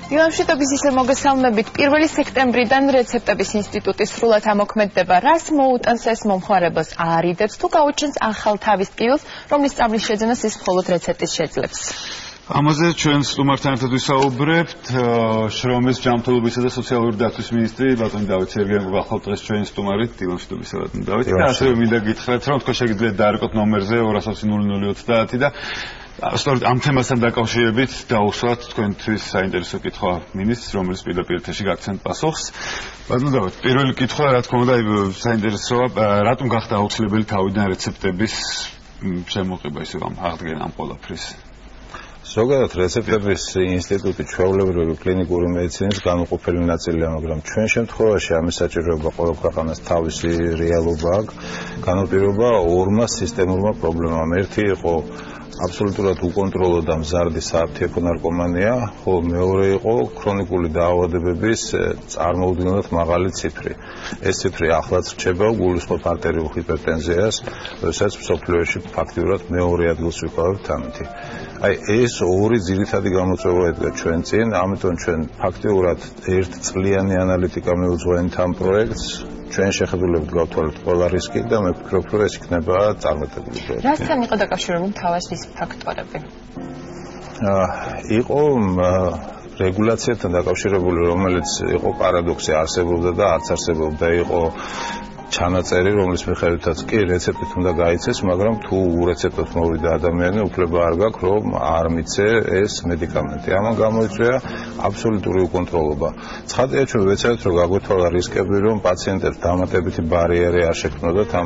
დილამშვიდობის ისე მოგესალმებით. 1 სექტემბრიდან რეცეპტების ინსტიტუტი სრულად ამოქმედდება. რას მოუტანს ეს მომხმარებელს აარიდებს თუ გაუჩენს ახალ თავის ტკივილს, რომლის სწავლის შეძენას ის მხოლოდ რეცეპტის შეძლებს. ამაზე ჩვენ სტუმართან ერთად ვისაუბრებთ. შრომის ჯანმრთელობისა და სოციალური დაცვის მინისტრი ბატონი დავით სერგეევი გახლავთ დღეს ჩვენი სტუმარით. დილამშვიდობის ბატონი დავით. და ასევე მინდა გითხრათ, რომ თქვენ შეგიძლიათ დაარკვევთ ნომერზე 220 და სწორედ ამ თემასთან დაკავშირებით დაუსვათ თქვენთვის საინტერესო კითხვა მინისტრს, რომელიც პირდაპირ ეთერში გაგცემთ პასუხს. ბატონო დავით, პირველი კითხვა რა თქმა უნდა საინტერესოა, რატომ გახდა აუცილებელი თავიდან რეცეპტების შემოყება ისე ამ აღდგენა ამ ყველაფრის? ზოგადად რეცეპტების ინსტიტუტი ჩვეულებრივი კლინიკური მედიცინის განუყოფელი ნაწილია, მაგრამ ჩვენ შემთხვევაში ამის საჭიროება ყველა ქვეყანას თავისი რეალობა აქვს. განაპირობა ორმა სისტემურმა პრობლემამ. ერთი იყო აბსოლუტურად უკონტროლო და მზარდი სააფთიაქო ნარკომანია, ხოლო მეორე იყო ქრონიკული დაავადებების წარმოუდგენლად მაღალი ციფრი. ეს ციფრი ახლაც რჩება გულისხმობ არტერიულ ჰიპერტენზიას, როდესაც მსოფლიოში ფაქტიურად მეორე ადგილს ვიკავებთ ამით. აი ეს ორი ძირითადი გამოწვევა ედგა ჩვენ წინ, ამიტომ ჩვენ ფაქტიურად ერთწლიანი ანალიტიკა მივუძღვენთ ამ პროექტს. ჩვენ შეხედულებით გავთვალეთ ყველა რისკი და მე ვფიქრობ, რომ ეს იქნება წარმატებული პროექტი. რასთან იყო დაკავშირებული თავის ფაქტორები? იყო რეგულაციასთან დაკავშირებული, რომელიც იყო პარადოქსი, არსებობდა და არც არსებობდა, იყო ჩანაწერი, რომლის მიხედვითაც კი რეცეპტით უნდა გაიცეს, მაგრამ თუ ურეცეპტოდ მოვიდა ადამიანი, უფლება არ გაქვს, რომ არ მიცე ეს მედიკამენტი. ამან გამოიწვია აბსოლუტური უკონტროლობა. ცხადია, ჩვენ ვეცადეთ, რომ გაგვეთვალა რისკები, რომ პაციენტებს დამატებითი ბარიერი არ შექმნოდათ ამ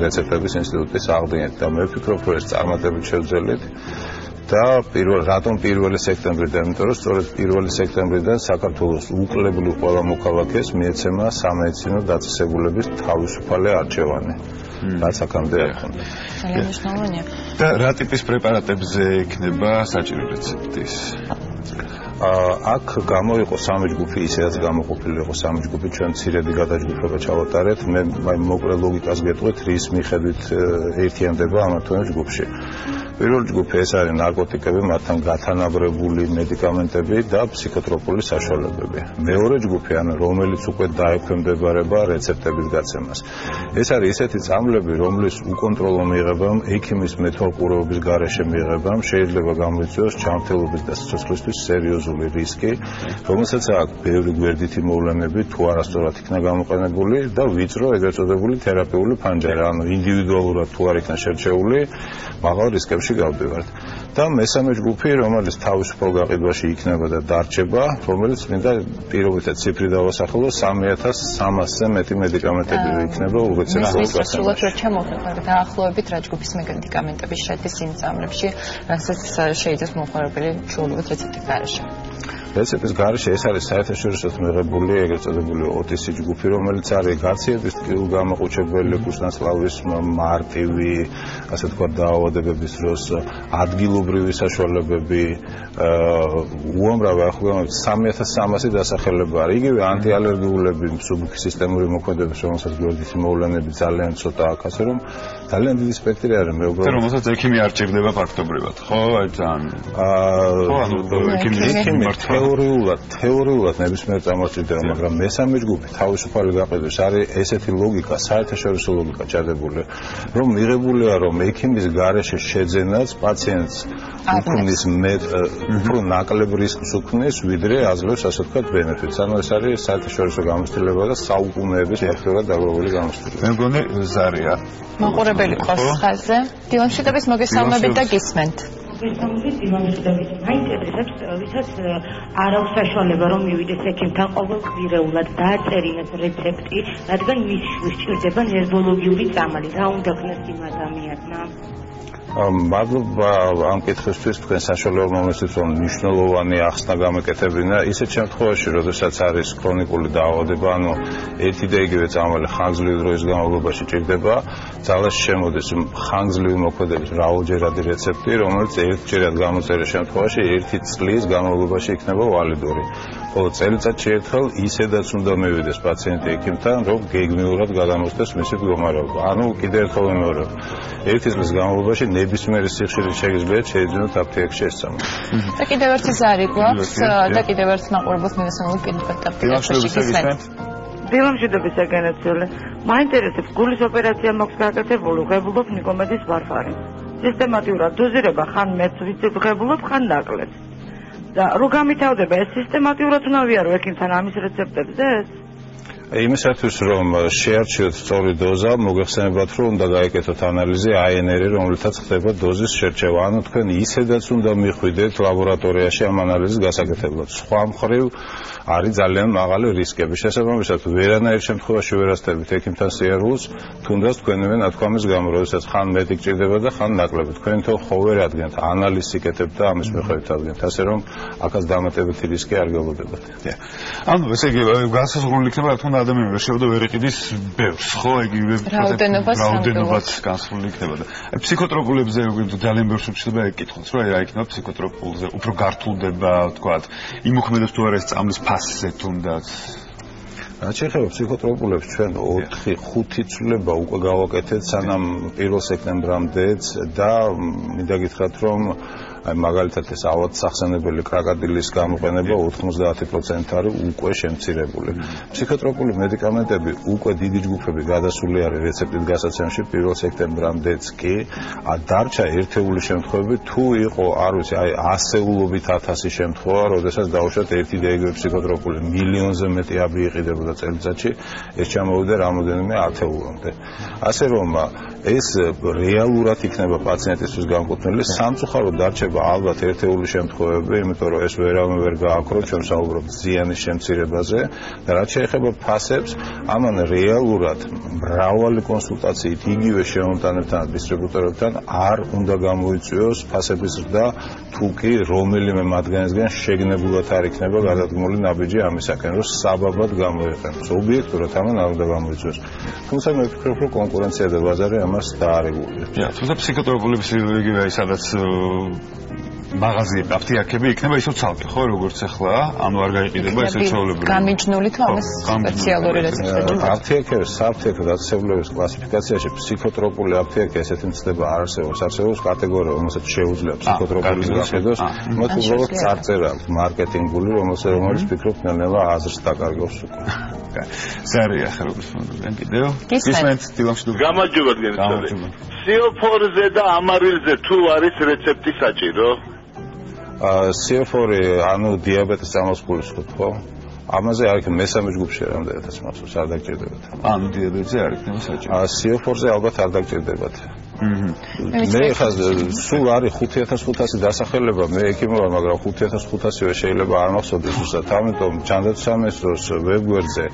რეცეპტების ინსტიტუტის აღდგენით და მე ვფიქრობ, რომ ეს წარმატებით შევძელით. და რატომ 1 სექტემბრიდან? იმიტომ რომ სწორედ 1 სექტემბრიდან საქართველოს უკლებლივ ყველა მოქალაქეს მიეცემა სამედიცინო დაწესებულების თავისუფალი არჩევანი. რაც აქამდე არ ჰქონდა. ძალიან მნიშვნელოვანია. და რა ტიპის პრეპარატებზე იქნება საჭირო რეცეპტის? აქ გამოიყო 3 ჯგუფი, ისედაც გამოყოფილი იყო 3 ჯგუფი, ჩვენ მცირედი გადაჯგუფება ჩავატარეთ. მე მოკლე ლოგიკას გეტყვით, რის მიხედვით ერთიანდება ამ თემ ჯგუფში. პირველ ჯგუფი ეს არის ნარკოტიკები, მათთან გათანაბრებული მედიკამენტები და ფსიქოტროპული საშუალებები. მეორე ჯგუფი, რომელიც უკვე დაექვემდებარება რეცეპტების გაცემას. ეს არის ისეთი წამლები, რომლის უკონტროლო მიღებამ, ექიმის მეთვალყურეობის გარეშე მიღებამ შეიძლება გამოიწვიოს ჯანმრთელობის და სიცოცხლისთვის სერიოზული რისკი, რომელსაც აქვს ბევრი გვერდითი მოვლენები, თუ არასწორად იქნა გამოყენებული და ვიწრო ეგრეთ წოდებული თერაპიული ფანჯარა, ინდივიდუალურად თუ არ იქნა შერჩეული, მაღალ რისკებში გავდივართ. და მესამე ჯგუფი, რომელიც თავისუფალ გაყიდვაში იქნება და დარჩება, რომელიც მინდა პირობითად ციფრი დავასახელო, 3300-ზე მეტი მედიკამენტები იქნება ურეცეპტურულ გაცემაში. სრულად ჩამოვხერხებთ დაახლოებით რა ჯგუფის მედიკამენტები შედის იმ წამლებში, რასაც შეიძლება მომხმარებელი ჩვეულებრივ რეცეპტის გარეშე. რეცეპტის გარეშე ეს არის საერთაშორისოდ მიღებული ეგრეთ წოდებული OTC ჯგუფი, რომელიც არის გაციების ტკივილ გამოყუჩებელი, კუსნაცლავის მარტივი, ასე ვთქვათ, დაავადებების დროს ადგილობრივი საშუალებები, უამრავი ახლა 3300 დასახელება არის. იგივე ანტიალერგიულები, მსუბუქი სისტემური მოქმედების, რომელსაც გვერდითი მოვლენები ძალიან ცოტა აქვს, ასე რომ ძალიან დიდი სპექტრი არის მე უბრალოდ. რომელსაც ექიმი არ ჭირდება ფაქტობრივად, ხო? აი ძალიან. ხო, ანუ ექიმი თეორიულად ნებისმიერ წამოწირდება, მაგრამ მესამე ჯგუფი თავისუფალი გაყიდვის არის ესეთი ლოგიკა, საერთაშორისო ლოგიკა ჩადებული, რომ მიღებულია, რომ ექიმის გარეშე შეძენაც პაციენტს უქმნის უფრო ნაკლებ რისკს უქმნის, ვიდრე აძლევს, ასე ვთქვათ, ბენეფიტს. ანუ ეს არის საერთაშორისო გამოცდილება და საუკუნეების ფაქტურად დაგროვებული გამოცდილება. მე მგონი ზარია. მაყურებელი ყავს ხაზზე. დილამშვიდობის მოგესალმებით და გისმენთ. დილამშვიდობის. მაინტერესებს, ვისაც არ აქვს საშუალება, რომ მივიდეს ექიმთან ყოველკვირეულად დააწერინოს რეცეპტი, რადგან მის შვილს სჭირდება ნერვოლოგიური წამალი. რა უნდა ქნას იმ ადამიანმა? მადლობა ამ კითხვისთვის, თქვენ საშუალება მომეცით, რომ მნიშვნელოვანი ახსნა გამეკეთებინა. ისეთ შემთხვევაში, როდესაც არის ქრონიკული დაავადება, ანუ ერთი და იგივე წამალი ხანგრძლივი დროის განმავლობაში ჭირდება, ძალაში შემოდის ხანგრძლივი მოქმედების მრავალჯერადი რეცეპტი, რომელიც ერთჯერად გამოწერის შემთხვევაში 1 წლის განმავლობაში იქნება ვალიდური. ხოლო წელიწადში ერთხელ ისედაც უნდა მივიდეს პაციენტი ექიმთან, რომ გეგმიურად გადამოსცეს მისი მდგომარეობა. ანუ კიდევ ერთხელ ვიმეორებ, 1 წლის განმავლობაში ნებისმიერი სიხშირით შეგიძლიათ შეიძინოთ apteekში ესწამოთ. და კიდევ ერთი ზარი გვაქვს და კიდევ ერთ მაყურებელს მივესალმებ პირდაპირ apteekში. დილამშვიდობის საგენეცელი. მაინტერესებს გულის ოპერაცია მაქვს გაკეთებული, ღებულობ ნიკომედის ვარფარი. სისტემატურად დოზირება ხან მეც ვიცით ღებულობ, ხან ნაკლებს. და რო გამითავდება ეს სისტემატურად უნდა ვიარო ექიმთან ამის რეცეპტებზე ეს? იმისათვის რომ შეარჩიოთ სწორი დოზა, მოგეხსენებათ რომ უნდა გაეკეთოთ ანალიზი ANR, რომლითაც ხდება დოზის შერჩევა. ანუ თქვენ ისედაც უნდა მიხვიდეთ ლაბორატორიაში ამ ანალიზის გასაკეთებლად. სხვა მხრივ არის ძალიან მაღალი რისკები. შესაბამისად, ვერანაირ შემთხვევაში ვერ ასწრებით ექიმთან სიარულს, თუნდაც თქვენივე ნათქვამის გამო, როდესაც ხან მეტი გჭირდება და ხან ნაკლები. თქვენ თო ხოვერ ადგენთ, ანალიზს იკეთებთ და ამის მიხედვით ადგენთ, ასე რომ აქაც დამატებითი რისკი არ გელოდებათ. ანუ ესე იგი განსაზღვრული იქნება თუნდაც ადამიანები შევდო ვერ იყიდის ბევრს, ხო, იგივე რაოდენობაც განსაზღვრული იქნება და ფსიქოტროპულებზე ძალიან ბევრს უჩნდება ეკითხოს, რომ რა იქნება ფსიქოტროპულზე, უფრო გართულდება, თქვათ, იმოქმედებს თუ არა ეს წამლის ფასზე თუნდაც. რაც შეეხება ფსიქოტროპულებს, ჩვენ 4-5 ცვლილება უკვე გავაკეთეთ სანამ 1 სექტემბრამდეც და მინდა გითხრათ, რომ მაგალითად ეს ავად სახსენებელი კრაკადილის გამოყენება 90% არის უკვე შემცირებული. ფსიქოტროპული მედიკამენტები უკვე დიდი ჯგუფები გადასული არის რეცეპტით გასაცემში 1 სექტემბრამდეც კი, დარჩა ერთეული შემთხვევები, თუ იყო, არ ვიცი, აი ასეულობით 1000 შემთხვევა, როდესაც დაუშვათ ერთი და იგივე ფსიქოტროპული მილიონზე მეტი აბი იყიდებოდა წელიწადში, ეს ჩამოვიდა რამოდენიმე ათეულამდე. ასე რომ ეს რეალურად იქნება პაციენტისთვის განკუთვნილი, სამწუხაროდ დარჩება ალბათ ერთეული შემთხვევები, იმიტომ რომ ეს ვერავინ ვერ გააქრო, ჩვენ საუბრობთ ზიანის შემცირებაზე და რაც შეეხება ფასებს, ამან რეალურად მრავალი კონსულტაციით იგივე შემომტანებთან, დისტრიბუტორებთან არ უნდა გამოიწვიოს ფასების ზრდა, თუ კი რომელიმე მათგანისგან შეგნებულად არ იქნება გადადგმული ნაბიჯი ამისაკენ, რომ საბაბად გამოიყენოს. ობიექტურად ამან არ უნდა გამოიწვიოს. თუმცა მე ვფიქრობ, რომ კონკურენცია და ბაზარი ამას დაარეგულირებს. თუმცა ფსიქოტროპულების იგივე ის სადაც მაღაზიები, აფთიაქები იქნება ისევ ცალკე, ხო, როგორც ახლა, ანუ არ გაიყიდება ესე ჩვეულებრივი. გამიჯნული თუ ამას სპეციალური რეცეპტები. აფთიაქები, საფთიაქო დაწესებულების კლასიფიკაციაში ფსიქოტროპული აფთიაქი ესეთი მცდება არ არსებობს. არსებობს კატეგორია, რომელსაც შეუძლია ფსიქოტროპულის გახედოს, მათ უბრალოდ წარწერა აქვს მარკეტინგული, რომელიც ფიქრობ ნელ-ნელა აზრს დაკარგავს უკვე. ზარია ხერობის ფონდიდან კიდევ. ისმენთ დილამშვიდობა. გამარჯობა გენცელი. CO4-ზე და ამარილზე თუ არის რეცეპტი საჭირო? CO4 ანუ დიაბეტის წამოსხმული ვთქვით, ხო? ამაზე არ იქნება მესამე ჯგუფში რამდენადაც მახსოვს არ დაგჭირდებათ. ანუ დიაბეტზე არ იქნება საჭირო. CO4-ზე ალბათ არ დაგჭირდებათ. მე ხა სულ არის 5500 დასახელება, მე ექიმი ვარ, მაგრამ 5500-ზე შეიძლება არ მახსოვდეს უბრალოდ. ამიტომ ჯანდაცვის ვებგვერდზე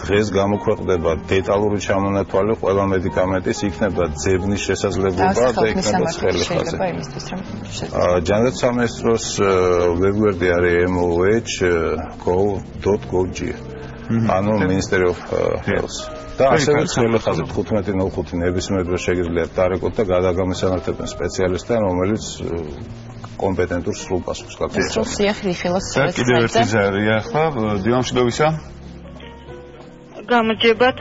დღეს გამოქვეყნდება დეტალური ჩამონათვალი ყველა მედიკამენტის, იქნება ძებნის შესაძლებლობა და იქნება ცხელი ხაზი. ჯანდაცვის ვებგვერდი არის moh.gov.gov. ანუ Ministry of Health. და ასევე ცხელი ხაზი 1505 ნებისმიერ დროს შეგიძლიათ დარეკოთ და გადაგამესამართებენ სპეციალისტთან, რომელიც კომპეტენტურ სრულ პასუხს გაგცემს. კიდევ ერთი ზარია ახლა დილამშვიდობისა. გამარჯობათ.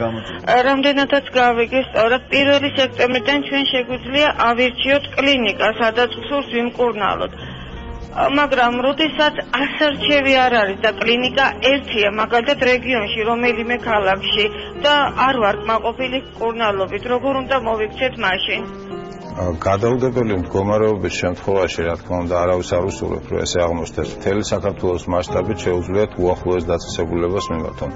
რამდენადაც გავიგე, სწორად 1 სექტემბრიდან ჩვენ შეგვიძლია ავირჩიოთ კლინიკა, სადაც სურს ვიმკურნალოთ. მაგრამ როდესაც ასარჩევი არ არის და კლინიკა ერთია, მაგალითად რეგიონში, რომელიმე ქალაქში და არ ვარ კმაყოფილი მკურნალობით, როგორ უნდა მოვიქცეთ მაშინ? გადაუდებელი მდგომარეობის შემთხვევაში, რა თქმა უნდა, არავის არ უსურვებს, რომ ესე აღმოჩნდეს მთელი საქართველოს მასშტაბით შეუძლიათ უახლოეს დაწესებულებას მიმართონ.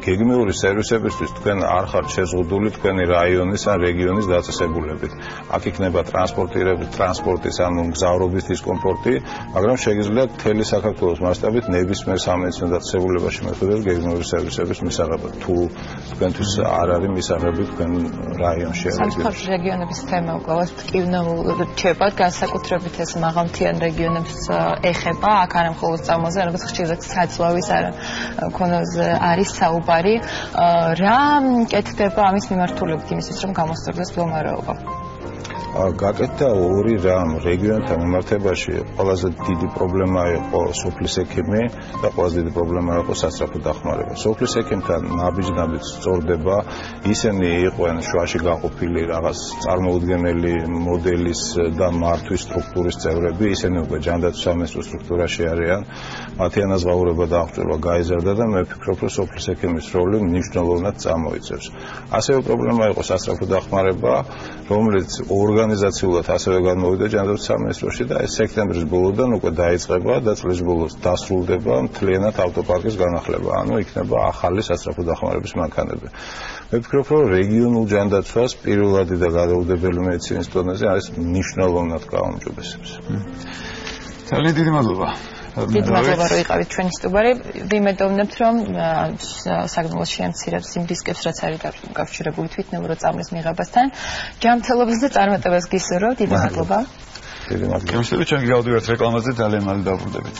გეგმიური სერვისებისთვის თქვენ არ ხართ შეზღუდული თქვენი რაიონის ან რეგიონის დაწესებულებით. აქ იქნება ტრანსპორტის ან მგზავრობის დისკომფორტი, მაგრამ შეგიძლიათ მთელი საქართველოს მასშტაბით ნებისმიერ სამედიცინო დაწესებულებაში მეთოდებს გეგმიური სერვისების მისაღებად. თუ თქვენთვის არ არის მისაღები თქვენ რაიონში. სამწუხაროდ რეგიონების თემა უკვლავად ეფექტივნურ რჩება, განსაკუთრებით ეს მაღალმთიან რეგიონებს ეხება, აქ არა მხოლოდ წამოზე, არამედ ხშირ საცლავის ქონოზე არის საუბარი. რა კეთდება ამის მიმართულებით იმისთვის, რომ გამოსწორდეს მდგომარეობა? გაკეთდა ორი რამ რეგიონთან მიმართებაში ყველაზე დიდი პრობლემა იყო სოფლის ექიმი და ყველაზე დიდი პრობლემა იყო სასწრაფო დახმარება. სოფლის ექიმთან ნაბიჯ-ნაბიჯ სწორდება, ისინი იყვნენ შუაში გაყოფილი რაღაც წარმოუდგენელი მოდელის და მართვის სტრუქტურის წევრები, ისინი უკვე ჯანდაცვის სამინისტროს სტრუქტურაში არიან. მათი ანაზღაურება და აღჭურვა გაიზარდა და მე ვფიქრობ, რომ სოფლის ექიმის როლი მნიშვნელოვნად წამოიწევს. ასევე პრობლემა იყო სასწრაფო დახმარება, რომელიც ორგანიზაციულად ასევე განმოვიდა ჯანდაცვის სამინისტროში და ეს სექტემბრის ბოლოდან უკვე დაიწყება და წლის ბოლოს დასრულდება მთლიანად ავტოპარკის განახლება, ანუ იქნება ახალი სასწრაფო დახმარების მანქანები. მე ვფიქრობ, რომ რეგიონულ ჯანდაცვას პირველადი და გადაუდებელი მედიცინის დონეზე არის მნიშვნელოვნად გააუმჯობესებს. ძალიან დიდი მადლობა. დიდი მადლობა, რომ იყავით ჩვენი სტუმარი. ვიმედოვნებთ, რომ საგნელოს შეამცირებს იმ რისკებს, რაც არის დაკავშირებული თვითნებური წამლის მიღებასთან. ჯანმრთელობას და წარმატებას გისურვებთ. დიდი მადლობა. დიდი მადლობა. ჩვენ გავდივართ რეკლამაზე, ძალიან მალე დავბრუნდებით.